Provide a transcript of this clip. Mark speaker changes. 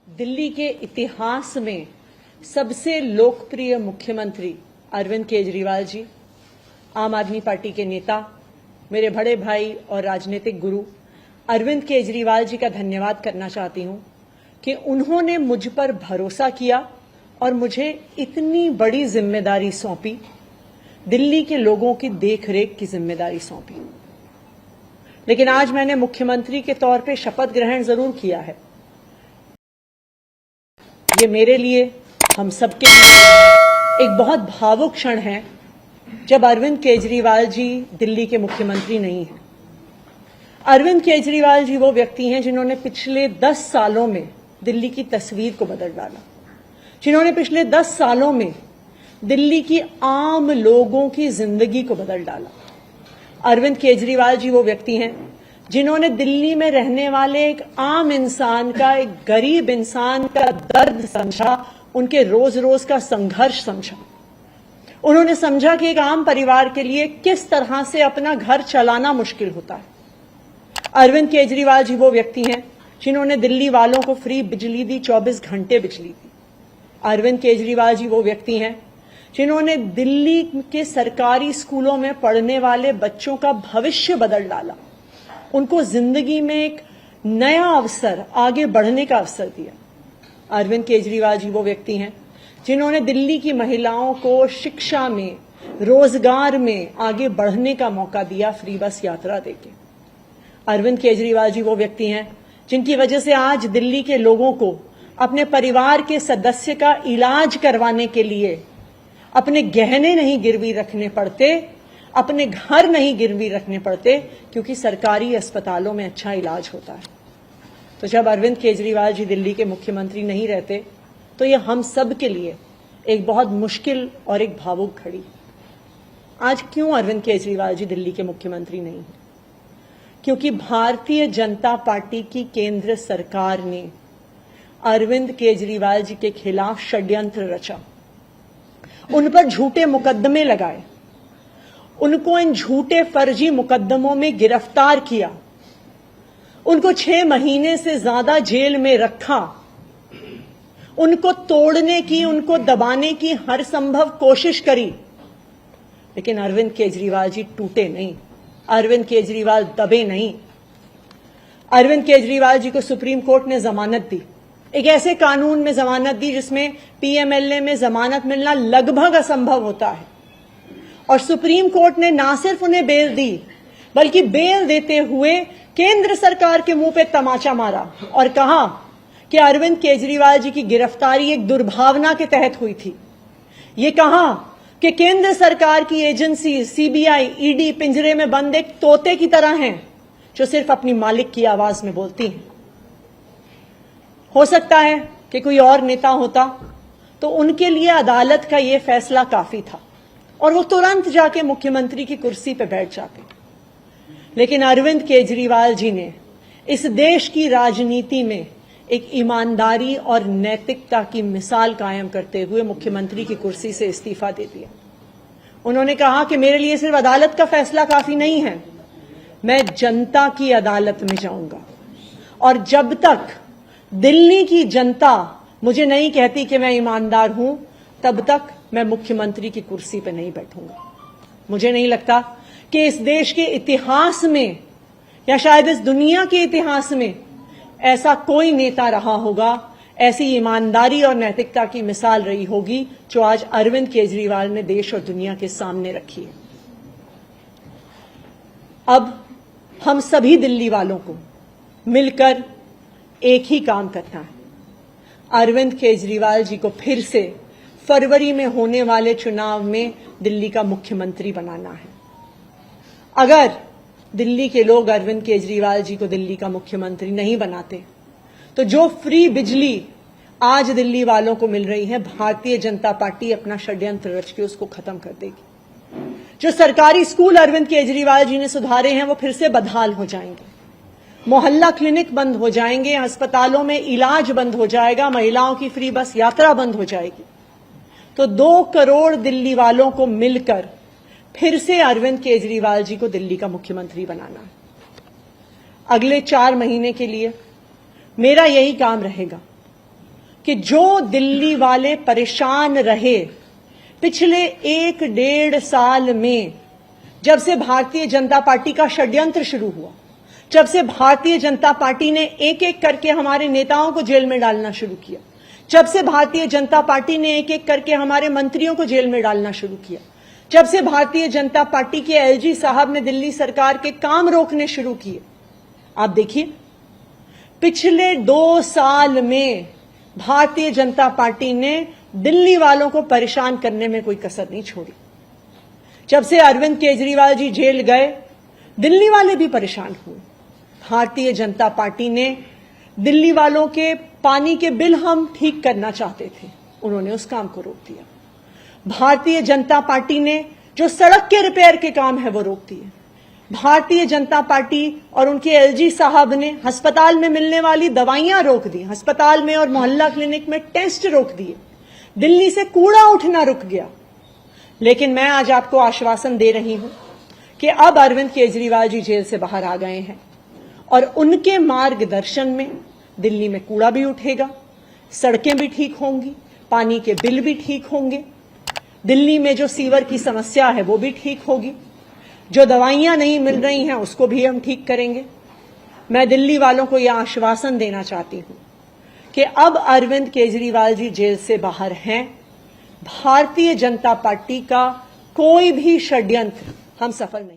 Speaker 1: दिल्ली के इतिहास में सबसे लोकप्रिय मुख्यमंत्री अरविंद केजरीवाल जी, आम आदमी पार्टी के नेता, मेरे बड़े भाई और राजनीतिक गुरु अरविंद केजरीवाल जी का धन्यवाद करना चाहती हूं कि उन्होंने मुझ पर भरोसा किया और मुझे इतनी बड़ी जिम्मेदारी सौंपी, दिल्ली के लोगों की देखरेख की जिम्मेदारी सौंपी। लेकिन आज मैंने मुख्यमंत्री के तौर पे शपथ ग्रहण जरूर किया है। ये मेरे लिए, हम सबके लिए एक बहुत भावुक क्षण है जब अरविंद केजरीवाल जी दिल्ली के मुख्यमंत्री नहीं हैं। अरविंद केजरीवाल जी वो व्यक्ति हैं जिन्होंने पिछले 10 सालों में दिल्ली की तस्वीर को बदल डाला, जिन्होंने पिछले 10 सालों में दिल्ली की आम लोगों की जिंदगी को बदल डाला। अरविंद केजरीवाल जी वो व्यक्ति हैं जिन्होंने दिल्ली में रहने वाले एक आम इंसान का, एक गरीब इंसान का दर्द समझा, उनके रोज रोज का संघर्ष समझा। उन्होंने समझा कि एक आम परिवार के लिए किस तरह से अपना घर चलाना मुश्किल होता है। अरविंद केजरीवाल जी वो व्यक्ति हैं जिन्होंने दिल्ली वालों को फ्री बिजली दी, 24 घंटे बिजली दी। अरविंद केजरीवाल जी वो व्यक्ति हैं जिन्होंने दिल्ली के सरकारी स्कूलों में पढ़ने वाले बच्चों का भविष्य बदल डाला, उनको जिंदगी में एक नया अवसर, आगे बढ़ने का अवसर दिया। अरविंद केजरीवाल जी वो व्यक्ति हैं जिन्होंने दिल्ली की महिलाओं को शिक्षा में, रोजगार में आगे बढ़ने का मौका दिया, फ्री बस यात्रा देके। अरविंद केजरीवाल जी वो व्यक्ति हैं जिनकी वजह से आज दिल्ली के लोगों को अपने परिवार के सदस्य का इलाज करवाने के लिए अपने गहने नहीं गिरवी रखने पड़ते, अपने घर नहीं गिरवी रखने पड़ते, क्योंकि सरकारी अस्पतालों में अच्छा इलाज होता है। तो जब अरविंद केजरीवाल जी दिल्ली के मुख्यमंत्री नहीं रहते तो ये हम सब के लिए एक बहुत मुश्किल और एक भावुक घड़ी। आज क्यों अरविंद केजरीवाल जी दिल्ली के मुख्यमंत्री नहीं हैं? क्योंकि भारतीय जनता पार्टी की केंद्र सरकार ने अरविंद केजरीवाल जी के खिलाफ षड्यंत्र रचा, उन पर झूठे मुकदमे लगाए, उनको इन झूठे फर्जी मुकदमों में गिरफ्तार किया, उनको 6 महीने से ज्यादा जेल में रखा, उनको तोड़ने की, उनको दबाने की हर संभव कोशिश करी। लेकिन अरविंद केजरीवाल जी टूटे नहीं, अरविंद केजरीवाल दबे नहीं। अरविंद केजरीवाल जी को सुप्रीम कोर्ट ने जमानत दी, एक ऐसे कानून में जमानत दी जिसमें पीएमएलए में जमानत मिलना लगभग असंभव होता है। और सुप्रीम कोर्ट ने ना सिर्फ उन्हें बेल दी, बल्कि बेल देते हुए केंद्र सरकार के मुंह पे तमाचा मारा और कहा कि अरविंद केजरीवाल जी की गिरफ्तारी एक दुर्भावना के तहत हुई थी। ये कहा कि केंद्र सरकार की एजेंसी सीबीआई, ईडी पिंजरे में बंद एक तोते की तरह हैं जो सिर्फ अपनी मालिक की आवाज में बोलती हैं। हो सकता है कि कोई और नेता होता तो उनके लिए अदालत का यह फैसला काफी था और वो तुरंत जाके मुख्यमंत्री की कुर्सी पर बैठ जाते। लेकिन अरविंद केजरीवाल जी ने इस देश की राजनीति में एक ईमानदारी और नैतिकता की मिसाल कायम करते हुए मुख्यमंत्री की कुर्सी से इस्तीफा दे दिया। उन्होंने कहा कि मेरे लिए सिर्फ अदालत का फैसला काफी नहीं है, मैं जनता की अदालत में जाऊंगा और जब तक दिल्ली की जनता मुझे नहीं कहती कि मैं ईमानदार हूं, तब तक मैं मुख्यमंत्री की कुर्सी पर नहीं बैठूंगा। मुझे नहीं लगता कि इस देश के इतिहास में या शायद इस दुनिया के इतिहास में ऐसा कोई नेता रहा होगा, ऐसी ईमानदारी और नैतिकता की मिसाल रही होगी जो आज अरविंद केजरीवाल ने देश और दुनिया के सामने रखी है। अब हम सभी दिल्ली वालों को मिलकर एक ही काम करना है, अरविंद केजरीवाल जी को फिर से फरवरी में होने वाले चुनाव में दिल्ली का मुख्यमंत्री बनाना है। अगर दिल्ली के लोग अरविंद केजरीवाल जी को दिल्ली का मुख्यमंत्री नहीं बनाते तो जो फ्री बिजली आज दिल्ली वालों को मिल रही है, भारतीय जनता पार्टी अपना षड्यंत्र रच के उसको खत्म कर देगी। जो सरकारी स्कूल अरविंद केजरीवाल जी ने सुधारे हैं वो फिर से बदहाल हो जाएंगे, मोहल्ला क्लिनिक बंद हो जाएंगे, अस्पतालों में इलाज बंद हो जाएगा, महिलाओं की फ्री बस यात्रा बंद हो जाएगी। तो 2 करोड़ दिल्ली वालों को मिलकर फिर से अरविंद केजरीवाल जी को दिल्ली का मुख्यमंत्री बनाना है। अगले 4 महीने के लिए मेरा यही काम रहेगा कि जो दिल्ली वाले परेशान रहे पिछले 1-1.5 साल में, जब से भारतीय जनता पार्टी का षड्यंत्र शुरू हुआ, जब से भारतीय जनता पार्टी ने एक एक करके हमारे नेताओं को जेल में डालना शुरू किया, जब से भारतीय जनता पार्टी ने एक एक करके हमारे मंत्रियों को जेल में डालना शुरू किया, जब से भारतीय जनता पार्टी के एलजी साहब ने दिल्ली सरकार के काम रोकने शुरू किए, आप देखिए पिछले 2 साल में भारतीय जनता पार्टी ने दिल्ली वालों को परेशान करने में कोई कसर नहीं छोड़ी। जब से अरविंद केजरीवाल जी जेल गए, दिल्ली वाले भी परेशान हुए। भारतीय जनता पार्टी ने दिल्ली वालों के पानी के बिल हम ठीक करना चाहते थे, उन्होंने उस काम को रोक दिया। भारतीय जनता पार्टी ने जो सड़क के रिपेयर के काम है वो रोक दिए। भारतीय जनता पार्टी और उनके एलजी साहब ने अस्पताल में मिलने वाली दवाइयां रोक दी, अस्पताल में और मोहल्ला क्लिनिक में टेस्ट रोक दिए, दिल्ली से कूड़ा उठना रुक गया। लेकिन मैं आज आपको आश्वासन दे रही हूं कि अब अरविंद केजरीवाल जी जेल से बाहर आ गए हैं और उनके मार्गदर्शन में दिल्ली में कूड़ा भी उठेगा, सड़कें भी ठीक होंगी, पानी के बिल भी ठीक होंगे, दिल्ली में जो सीवर की समस्या है वो भी ठीक होगी, जो दवाइयां नहीं मिल रही हैं उसको भी हम ठीक करेंगे। मैं दिल्ली वालों को यह आश्वासन देना चाहती हूं कि अब अरविंद केजरीवाल जी जेल से बाहर हैं, भारतीय जनता पार्टी का कोई भी षड्यंत्र हम सफल नहीं